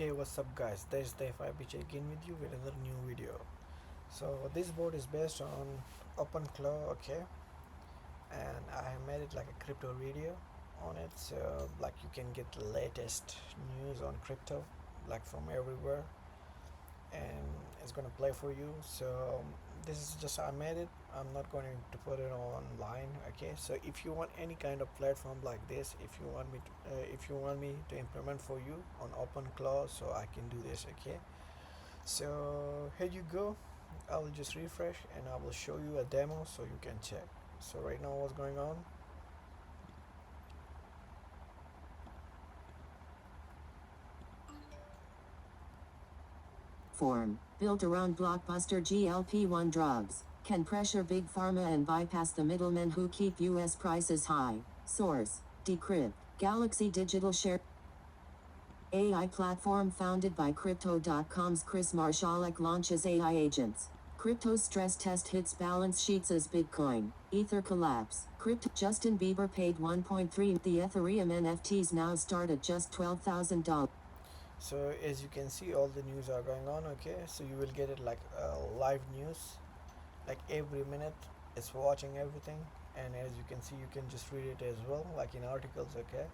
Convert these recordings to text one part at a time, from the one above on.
Hey, what's up guys, this is Dave again with you with another new video. So this board is based on OpenClaw, okay, and I have made it like a crypto video on it, so like you can get the latest news on crypto like from everywhere, and it's gonna play for you. So this is just I made it. I'm not going to put it online, okay? So if you want any kind of platform like this, if you want me to implement for you on OpenClaw, so I can do this, okay? So here you go. I will just refresh and I will show you a demo so you can check. So right now what's going on? Form, built around blockbuster GLP-1 drugs, can pressure big pharma and bypass the middlemen who keep US prices high. Source, Decrypt, Galaxy Digital Share AI platform founded by Crypto.com's Chris Marshallek launches AI agents. Crypto stress test hits balance sheets as Bitcoin, Ether collapse. Crypto Justin Bieber paid 1.3. The Ethereum NFTs now start at just $12,000. So as you can see, all the news are going on, okay? So you will get it like live news, like every minute it's watching everything, and as you can see, you can just read it as well, like in articles, okay?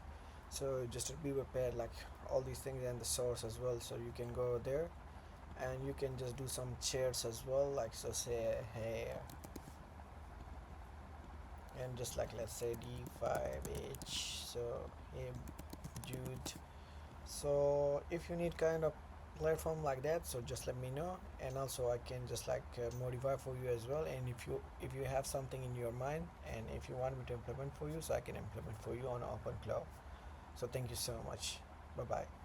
So just to be prepared, like all these things and the source as well, so you can go there and you can just do some chats as well, like so say hey, and just like let's say D5H, so hey dude. So if you need kind of platform like that, so just let me know, and also I can just like modify for you as well. And if you have something in your mind and if you want me to implement for you, so I can implement for you on OpenClaw. So thank you so much. Bye bye.